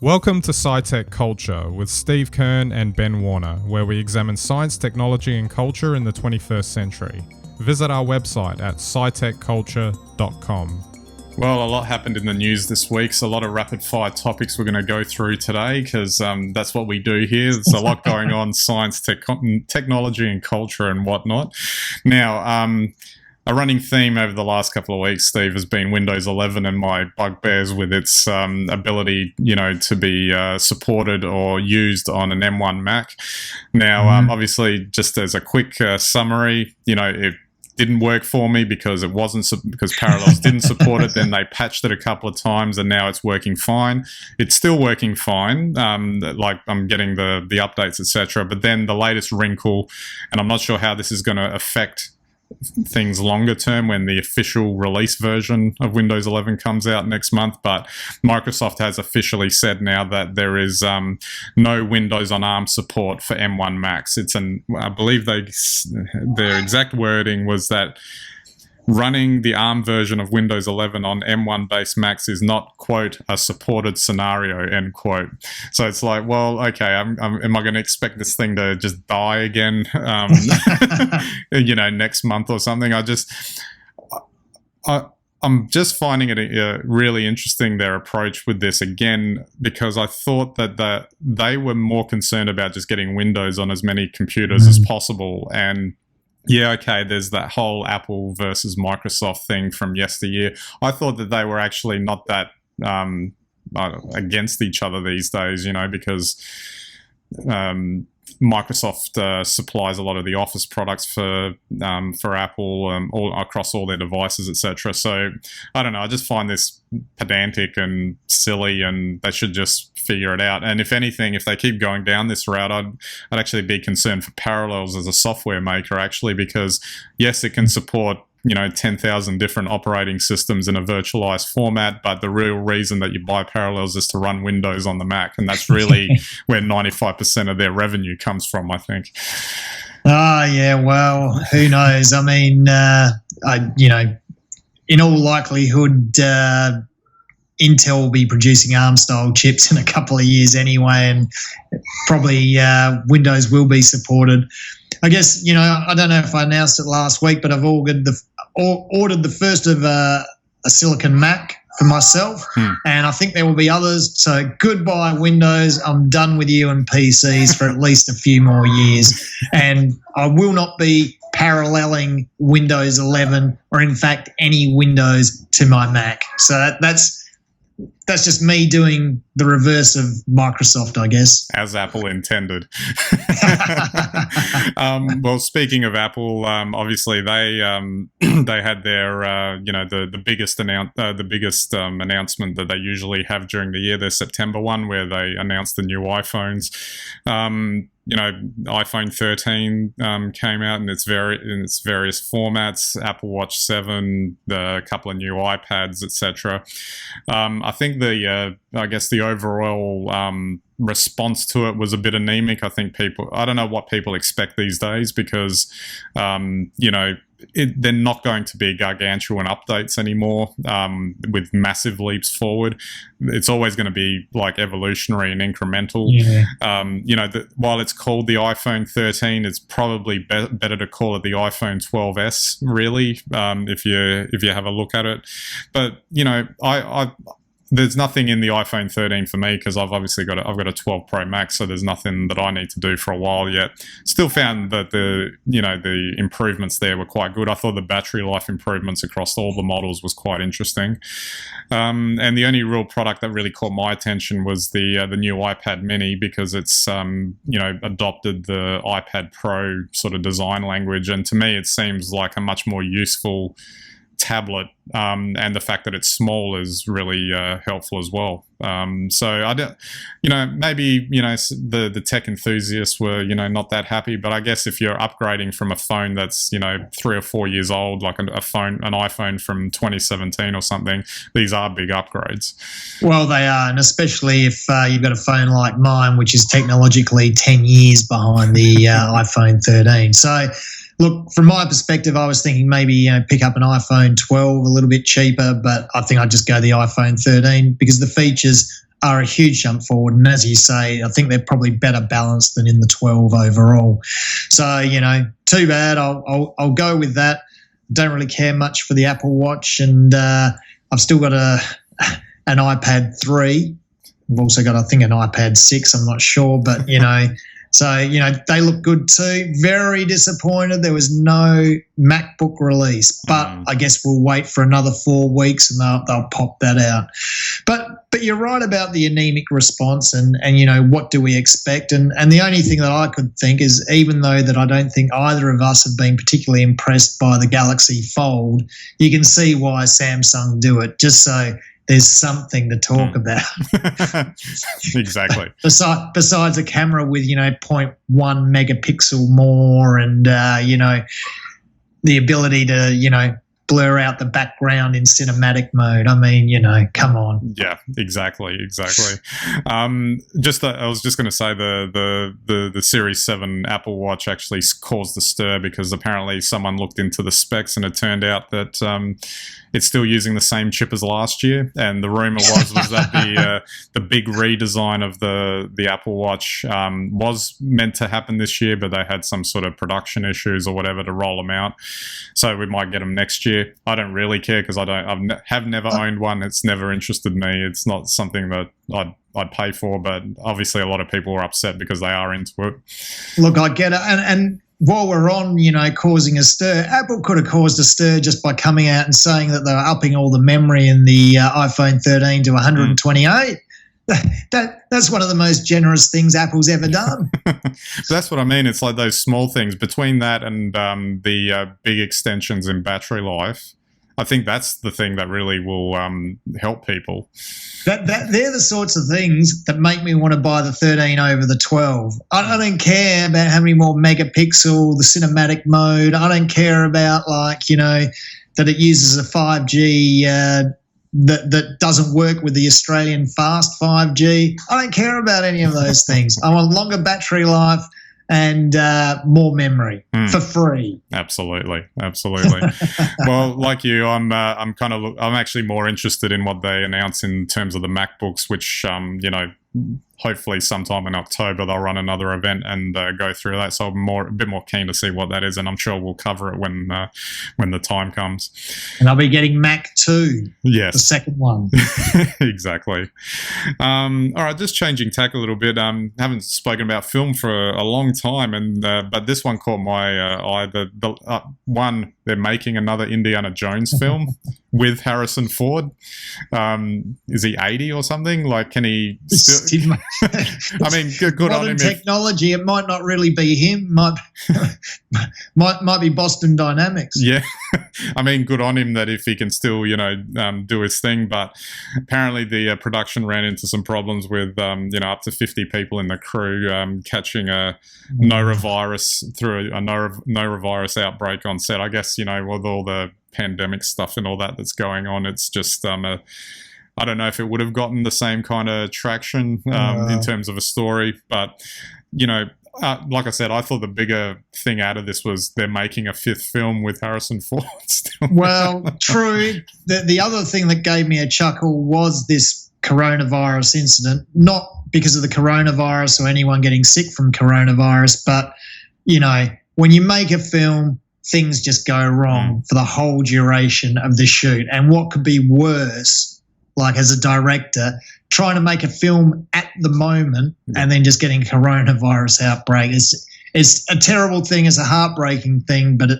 Welcome to SciTech Culture with Steve Kern and Ben Warner, where we examine science, technology and culture in the 21st century. Visit our website at scitechculture.com. Well, a lot happened in the news this week, so a lot of rapid-fire topics we're going to go through today because that's what we do here. There's a lot going on, science, technology and culture and whatnot. Now, a running theme over the last couple of weeks, Steve, has been Windows 11 and my bugbears with its ability, to be supported or used on an M1 Mac. Now, obviously, just as a quick summary, it didn't work for me because because Parallels didn't support it. Then they patched it a couple of times and now it's working fine. It's still working fine. Like I'm getting the updates, etc. But then the latest wrinkle, and I'm not sure how this is going to affect things longer term when the official release version of Windows 11 comes out next month, but Microsoft has officially said now that there is no Windows on ARM support for M1 Macs. I believe their exact wording was that running the ARM version of Windows 11 on M1 based Macs is not, quote, a supported scenario, end quote. So it's like, well, okay, am I going to expect this thing to just die again, next month or something? I'm just finding it really interesting, their approach with this again, because I thought that they were more concerned about just getting Windows on as many computers as possible. And yeah, okay, there's that whole Apple versus Microsoft thing from yesteryear. I thought that they were actually not that against each other these days, because Microsoft supplies a lot of the Office products for Apple all across all their devices, etc. So I don't know. I just find this pedantic and silly, and they should just figure it out. And if anything, if they keep going down this route, I'd actually be concerned for Parallels as a software maker, actually, because yes, it can support 10,000 different operating systems in a virtualized format, but the real reason that you buy Parallels is to run Windows on the Mac, and that's really where 95% of their revenue comes from, I think. Yeah, well, who knows? I mean, in all likelihood, Intel will be producing ARM-style chips in a couple of years anyway, and probably Windows will be supported. I guess, I don't know if I announced it last week, but I've ordered the first of a Silicon Mac for myself, and I think there will be others. So goodbye, Windows. I'm done with you and PCs for at least a few more years, and I will not be paralleling Windows 11 or, in fact, any Windows to my Mac. So that's just me doing the reverse of Microsoft, I guess. As Apple intended. Well, speaking of Apple, obviously they had their the biggest announcement that they usually have during the year, their September one, where they announced the new iPhones. iPhone 13 came out in its various formats, Apple Watch 7, a couple of new iPads, etc. I think the overall response to it was a bit anemic. I think I don't know what people expect these days because, they're not going to be gargantuan updates anymore with massive leaps forward. It's always going to be like evolutionary and incremental. Yeah. While it's called the iPhone 13, it's probably better to call it the iPhone 12s, really, if you have a look at it. But there's nothing in the iPhone 13 for me because I've obviously got a 12 Pro Max, so there's nothing that I need to do for a while yet. Still found that the improvements there were quite good. I thought the battery life improvements across all the models was quite interesting. And the only real product that really caught my attention was the new iPad Mini because it's adopted the iPad Pro sort of design language, and to me it seems like a much more useful tablet, and the fact that it's small is really helpful as well. So I don't, maybe the tech enthusiasts were not that happy, but I guess if you're upgrading from a phone that's 3 or 4 years old, like an iPhone from 2017 or something, these are big upgrades. Well, they are, and especially if you've got a phone like mine, which is technologically 10 years behind the iPhone 13. So look, from my perspective, I was thinking maybe pick up an iPhone 12 a little bit cheaper, but I think I'd just go the iPhone 13 because the features are a huge jump forward. And as you say, I think they're probably better balanced than in the 12 overall. So, too bad. I'll go with that. Don't really care much for the Apple Watch, and I've still got an iPad 3. I've also got, I think, an iPad 6. I'm not sure, but, so, they look good too. Very disappointed there was no MacBook release, but I guess we'll wait for another 4 weeks and they'll pop that out. But you're right about the anemic response and what do we expect? And the only thing that I could think is, even though that I don't think either of us have been particularly impressed by the Galaxy Fold, you can see why Samsung do it, just so there's something to talk about. Exactly. Besides a camera with, 0.1 megapixel more and, the ability to, blur out the background in cinematic mode. I mean, come on. Yeah, exactly. I was just going to say the Series 7 Apple Watch actually caused a stir because apparently someone looked into the specs and it turned out that it's still using the same chip as last year. And the rumor was that the big redesign of the Apple Watch was meant to happen this year, but they had some sort of production issues or whatever to roll them out. So we might get them next year. I don't really care because I've never owned one. It's never interested me. It's not something that I'd pay for, but obviously a lot of people are upset because they are into it. Look, I get it. And while we're on, causing a stir, Apple could have caused a stir just by coming out and saying that they were upping all the memory in the iPhone 13 to 128. That's one of the most generous things Apple's ever done. That's what I mean. It's like those small things between that and the big extensions in battery life. I think that's the thing that really will help people. They're the sorts of things that make me want to buy the 13 over the 12. I don't care about how many more megapixel, the cinematic mode. I don't care about that it uses a 5G that doesn't work with the Australian fast 5G. I don't care about any of those things. I want longer battery life and more memory for free. Absolutely. Well, like you, I'm actually more interested in what they announce in terms of the MacBooks, which hopefully sometime in October they'll run another event and go through that. So I'm a bit more keen to see what that is, and I'm sure we'll cover it when the time comes. And I'll be getting Mac 2, yes, the second one. Exactly. All right, just changing tack a little bit. Haven't spoken about film for a long time, and but this one caught my eye. The one, they're making another Indiana Jones film with Harrison Ford. Is he 80 or something? Like, can he still? I mean, good on him. Technology, it might not really be him. Might be Boston Dynamics. Yeah, I mean, good on him that if he can still, do his thing. But apparently, the production ran into some problems with, up to 50 people in the crew catching a norovirus through a norovirus outbreak on set. I guess with all the pandemic stuff and all that's going on, it's just I don't know if it would have gotten the same kind of traction in terms of a story, but like I said, I thought the bigger thing out of this was they're making a 5th film with Harrison Ford still. Well, true. The other thing that gave me a chuckle was this coronavirus incident, not because of the coronavirus or anyone getting sick from coronavirus, but when you make a film, things just go wrong for the whole duration of the shoot. And what could be worse, like as a director, trying to make a film at the moment and then just getting a coronavirus outbreak. It's a terrible thing. It's a heartbreaking thing, but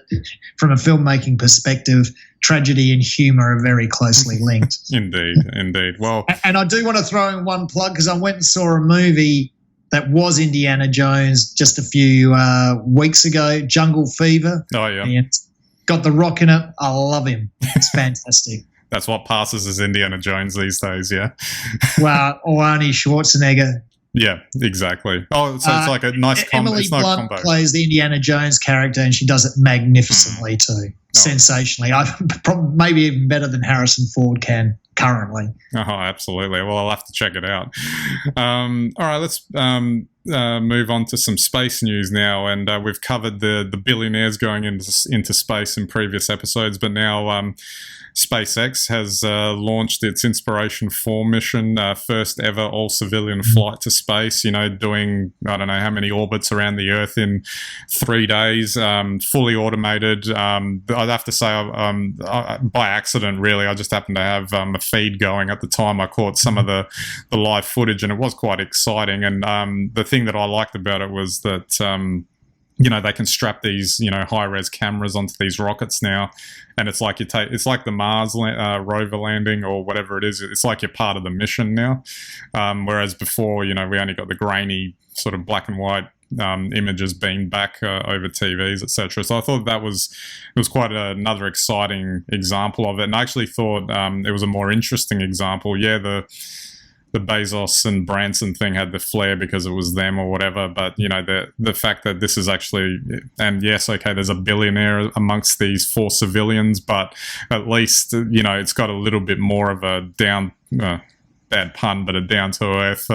from a filmmaking perspective, tragedy and humour are very closely linked. Indeed. Well, and I do want to throw in one plug because I went and saw a movie that was Indiana Jones just a few weeks ago, Jungle Fever. Oh, yeah. And it's got The Rock in it. I love him. It's fantastic. That's what passes as Indiana Jones these days, yeah? Well, or Arnie Schwarzenegger. Yeah, exactly. Oh, so it's like a nice combo. Emily Blunt plays the Indiana Jones character, and she does it magnificently too. Sensationally. Maybe even better than Harrison Ford can currently. Oh, absolutely. Well, I'll have to check it out. All right, let's move on to some space news now, and we've covered the billionaires going into space in previous episodes, but now SpaceX has launched its Inspiration 4 mission, first ever all-civilian flight to space, doing, I don't know how many orbits around the Earth in 3 days, fully automated. I'd have to say, by accident, really, I just happened to have a feed going at the time. I caught some of the live footage, and it was quite exciting. And the thing that I liked about it was that they can strap these, high-res cameras onto these rockets now, and it's like it's like the Mars rover landing or whatever it is. It's like you're part of the mission now, whereas before, we only got the grainy sort of black and white images beamed back over TVs, etc. So I thought it was quite another exciting example of it, and I actually thought it was a more interesting example. Yeah, the Bezos and Branson thing had the flair because it was them or whatever, but the fact that this is actually, and yes, okay, there's a billionaire amongst these 4 civilians, but at least it's got a little bit more of a bad pun, but a down to earth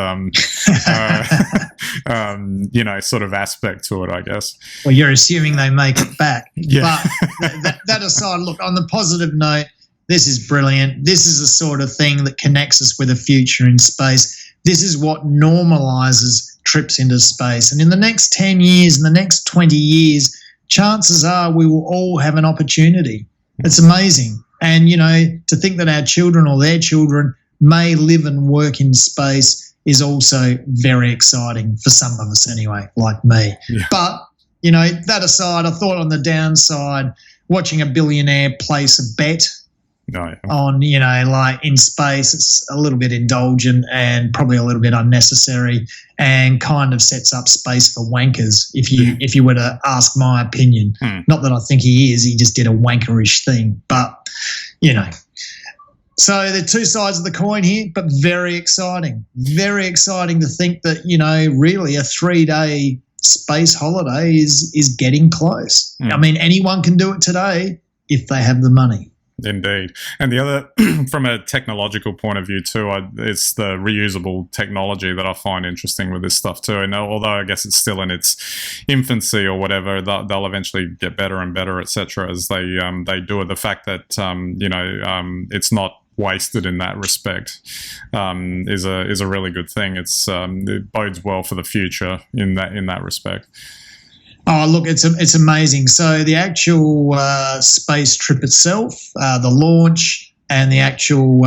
sort of aspect to it, I guess. Well, you're assuming they make it back. Yeah. But that aside, look, on the positive note, this is brilliant. This is the sort of thing that connects us with a future in space. This is what normalizes trips into space. And in the next 10 years, in the next 20 years, chances are we will all have an opportunity. It's amazing. And, to think that our children or their children may live and work in space is also very exciting for some of us anyway, like me. Yeah. But, that aside, I thought on the downside, watching a billionaire place a bet on, like in space, it's a little bit indulgent and probably a little bit unnecessary, and kind of sets up space for wankers, if you were to ask my opinion. Not that I think he is, he just did a wankerish thing, but, So there are two sides of the coin here, but very exciting. Very exciting to think that, really a 3-day space holiday is getting close. I mean, anyone can do it today if they have the money. Indeed. And the other, from a technological point of view too, it's the reusable technology that I find interesting with this stuff too. And although I guess it's still in its infancy or whatever, they'll eventually get better and better, etc. as they do it. The fact that it's not wasted in that respect is a really good thing. It bodes well for the future in that respect. Oh, look, it's amazing. So the actual space trip itself, the launch, and the actual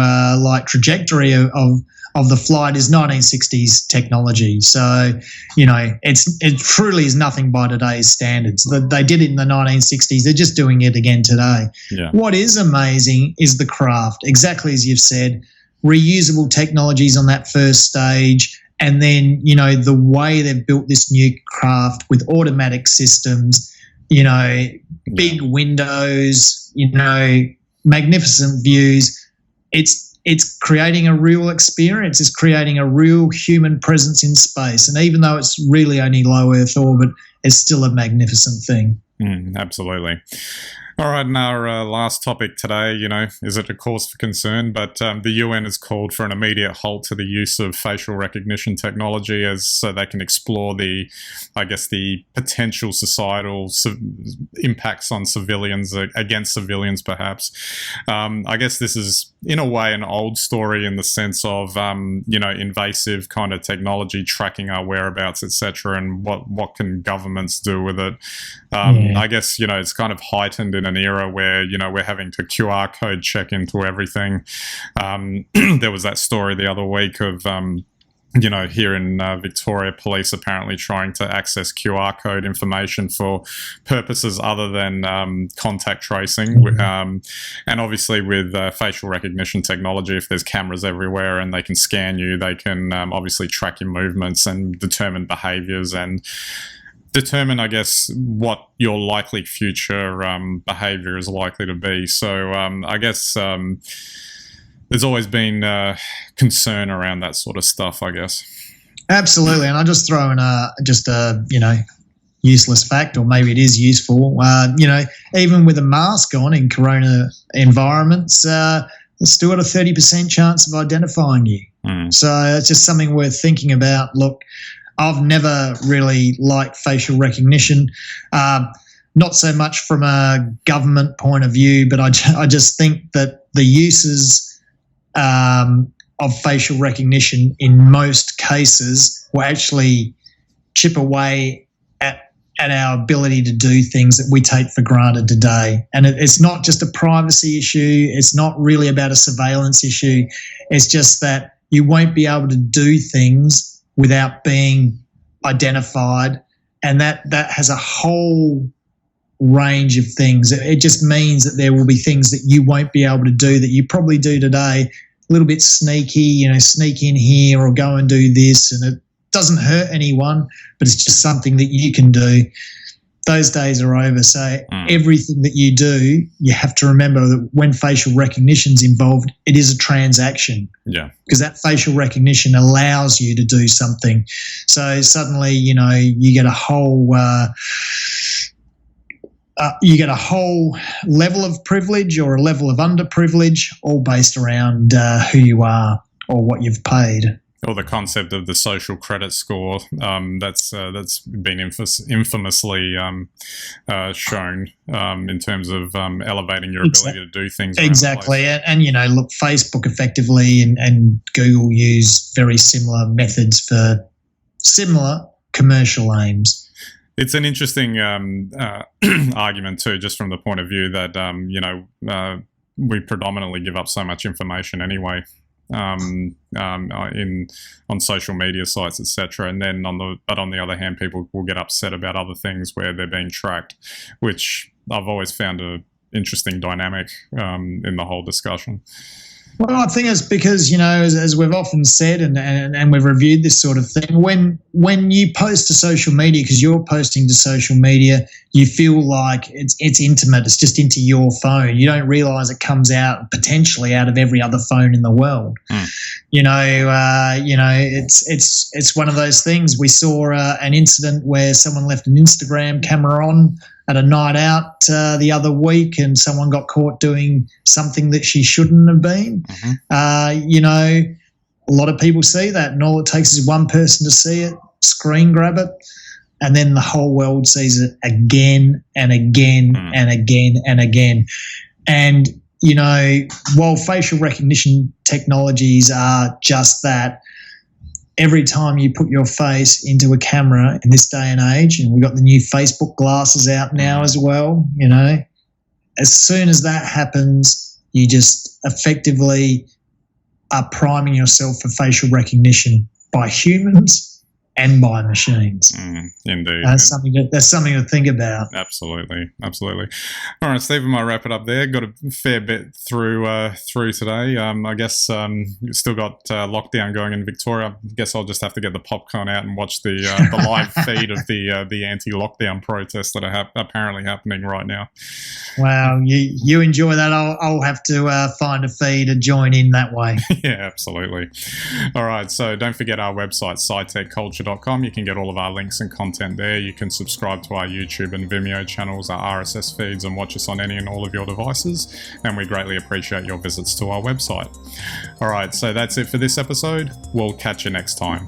trajectory of the flight is 1960s technology. So it truly is nothing by today's standards. They did it in the 1960s. They're just doing it again today. Yeah. What is amazing is the craft, exactly as you've said, reusable technologies on that first stage. And then, the way they've built this new craft with automatic systems, big windows, magnificent views. It's creating a real experience. It's creating a real human presence in space. And even though it's really only low Earth orbit, it's still a magnificent thing. Absolutely. All right, and our last topic today, is it a cause for concern? But the UN has called for an immediate halt to the use of facial recognition technology so they can explore the potential societal impacts on civilians, against civilians perhaps. I guess this is, in a way, an old story in the sense of, invasive kind of technology tracking our whereabouts, etc., and what can governments do with it. I guess, it's kind of heightened in an era where, we're having to QR code check into everything. There was that story the other week of, here in Victoria, police apparently trying to access QR code information for purposes other than contact tracing. And obviously with facial recognition technology, if there's cameras everywhere and they can scan you, they can obviously track your movements and determine behaviours and determine, I guess, what your likely future behaviour is likely to be. So I guess there's always been concern around that sort of stuff, I guess. Absolutely, and I'll just throw in a useless fact, or maybe it is useful. Even with a mask on in corona environments, there's still got a 30% chance of identifying you. So it's just something worth thinking about. Look, I've never really liked facial recognition. Not so much from a government point of view, but I just think that the uses of facial recognition in most cases will actually chip away at our ability to do things that we take for granted today. And it's not just a privacy issue. It's not really about a surveillance issue. It's just that you won't be able to do things without being identified. And that has a whole range of things. It just means that there will be things that you won't be able to do that you probably do today, a little bit sneaky, sneak in here or go and do this, and it doesn't hurt anyone, but it's just something that you can do. Those days are over. So everything that you do, you have to remember that when facial recognition is involved, it is a transaction. Yeah. Because that facial recognition allows you to do something. So suddenly, you get a whole level of privilege or a level of underprivilege, all based around who you are or what you've paid. Or the concept of the social credit score, that's been infamously shown in terms of elevating your ability to do things. Exactly, and look, Facebook effectively and Google use very similar methods for similar commercial aims. It's an interesting argument too, just from the point of view that we predominantly give up so much information anyway. On social media sites, etc. And then on the other hand, people will get upset about other things where they're being tracked, which I've always found an interesting dynamic in the whole discussion. Well, I think it's because, as we've often said and we've reviewed this sort of thing, when you post to social media, because you're posting to social media, you feel like it's intimate. It's just into your phone. You don't realise it comes out potentially out of every other phone in the world. It's one of those things. We saw an incident where someone left an Instagram camera on at a night out the other week, and someone got caught doing something that she shouldn't have been. A lot of people see that, and all it takes is one person to see it, screen grab it, and then the whole world sees it again and again and again and again. And, while facial recognition technologies are just that, every time you put your face into a camera in this day and age, and we've got the new Facebook glasses out now as well, as soon as that happens, you just effectively are priming yourself for facial recognition by humans and by machines. Indeed. That's something to think about. Absolutely. All right, Steve, I might wrap it up there. Got a fair bit through today. I guess still got lockdown going in Victoria. I guess I'll just have to get the popcorn out and watch the live feed of the anti-lockdown protests that are apparently happening right now. Wow, you enjoy that. I'll have to find a feed to join in that way. Yeah, absolutely. All right, so don't forget our website, SciTech Culture. You can get all of our links and content there. You can subscribe to our YouTube and Vimeo channels, our RSS feeds, and watch us on any and all of your devices. And we greatly appreciate your visits to our website. All right, so that's it for this episode. We'll catch you next time.